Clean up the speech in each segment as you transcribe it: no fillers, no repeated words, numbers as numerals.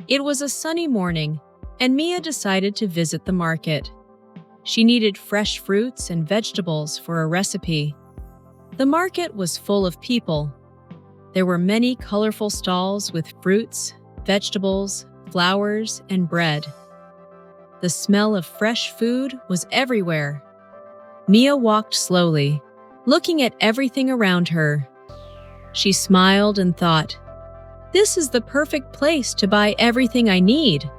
It was a sunny morning, and Mia decided to visit the market. She needed fresh fruits and vegetables for a recipe. The market was full of people. There were many colorful stalls with fruits, vegetables, flowers, and bread. The smell of fresh food was everywhere. Mia walked slowly, looking at everything around her. She smiled and thought, "This is the perfect place to buy everything I need."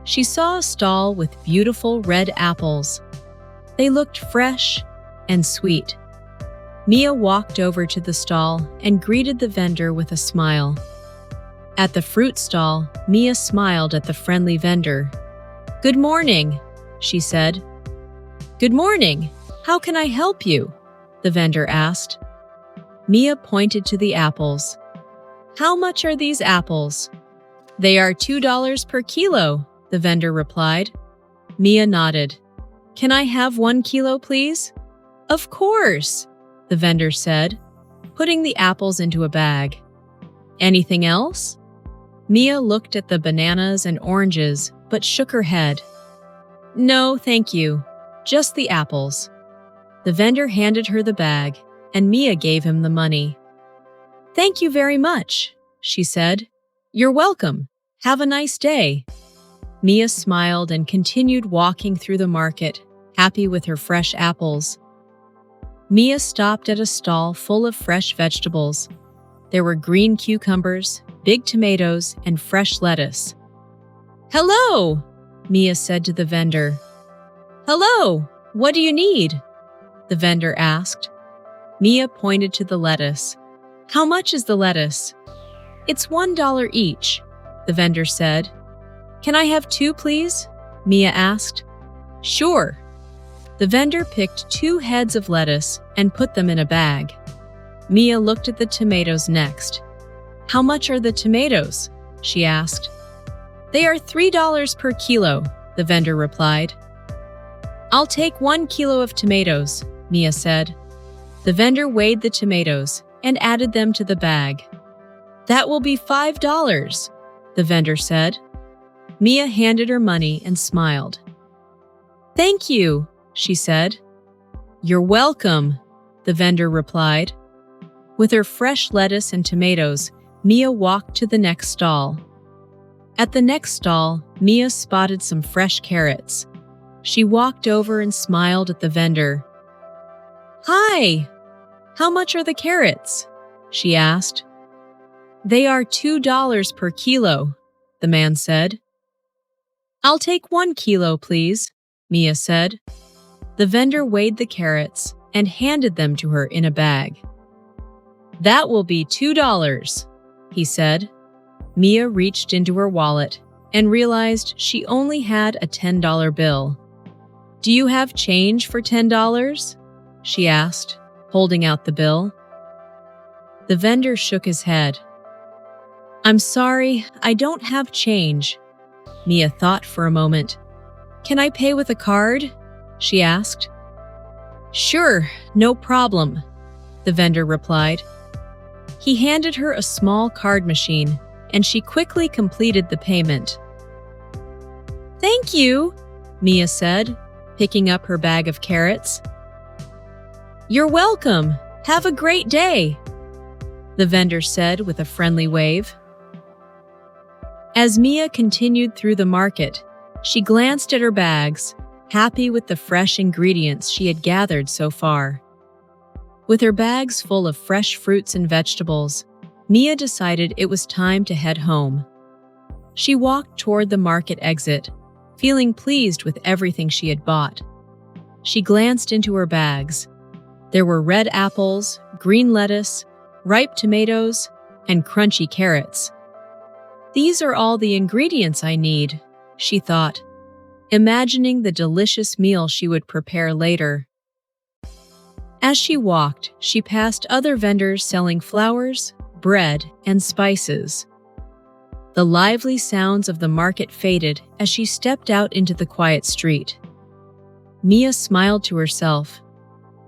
She saw a stall with beautiful red apples. They looked fresh and sweet. Mia walked over to the stall and greeted the vendor with a smile. At the fruit stall, Mia smiled at the friendly vendor. "Good morning," she said. "Good morning. How can I help you?" the vendor asked. Mia pointed to the apples. "How much are these apples?" "They are $2 per kilo," the vendor replied. Mia nodded. "Can I have 1 kilo, please?" "Of course," the vendor said, putting the apples into a bag. "Anything else?" Mia looked at the bananas and oranges, but shook her head. "No, thank you. Just the apples." The vendor handed her the bag, and Mia gave him the money. "Thank you very much," she said. "You're welcome. Have a nice day." Mia smiled and continued walking through the market, happy with her fresh apples. Mia stopped at a stall full of fresh vegetables. There were green cucumbers, big tomatoes, and fresh lettuce. "Hello," Mia said to the vendor. "Hello, what do you need?" the vendor asked. Mia pointed to the lettuce. "How much is the lettuce?" "It's $1 each," the vendor said. "Can I have 2, please?" Mia asked. "Sure." The vendor picked 2 heads of lettuce and put them in a bag. Mia looked at the tomatoes next. "How much are the tomatoes?" she asked. "They are $3 per kilo," the vendor replied. "I'll take 1 kilo of tomatoes," Mia said. The vendor weighed the tomatoes and added them to the bag. "That will be $5, the vendor said. Mia handed her money and smiled. "Thank you," she said. "You're welcome," the vendor replied. With her fresh lettuce and tomatoes, Mia walked to the next stall. At the next stall, Mia spotted some fresh carrots. She walked over and smiled at the vendor. "Hi! How much are the carrots?" she asked. "They are $2 per kilo," the man said. "I'll take 1 kilo, please," Mia said. The vendor weighed the carrots and handed them to her in a bag. "That will be $2, he said. Mia reached into her wallet and realized she only had a $10 bill. "Do you have change for $10? She asked, holding out the bill. The vendor shook his head. "I'm sorry, I don't have change." Mia thought for a moment. "Can I pay with a card?" she asked. "Sure, no problem," the vendor replied. He handed her a small card machine, and she quickly completed the payment. "Thank you," Mia said, picking up her bag of carrots. "You're welcome. Have a great day," the vendor said with a friendly wave. As Mia continued through the market, she glanced at her bags, happy with the fresh ingredients she had gathered so far. With her bags full of fresh fruits and vegetables, Mia decided it was time to head home. She walked toward the market exit, feeling pleased with everything she had bought. She glanced into her bags. There were red apples, green lettuce, ripe tomatoes, and crunchy carrots. "These are all the ingredients I need," she thought, imagining the delicious meal she would prepare later. As she walked, she passed other vendors selling flowers, bread, and spices. The lively sounds of the market faded as she stepped out into the quiet street. Mia smiled to herself.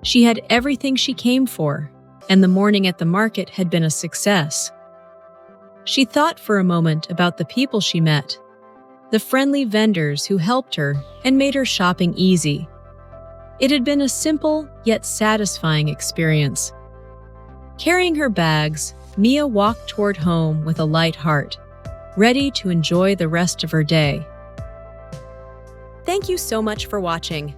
She had everything she came for, and the morning at the market had been a success. She thought for a moment about the people she met, the friendly vendors who helped her and made her shopping easy. It had been a simple yet satisfying experience. Carrying her bags, Mia walked toward home with a light heart, ready to enjoy the rest of her day. Thank you so much for watching.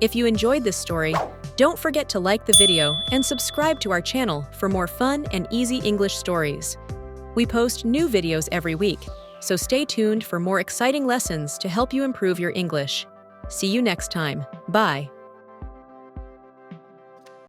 If you enjoyed this story, don't forget to like the video and subscribe to our channel for more fun and easy English stories. We post new videos every week, so stay tuned for more exciting lessons to help you improve your English. See you next time. Bye.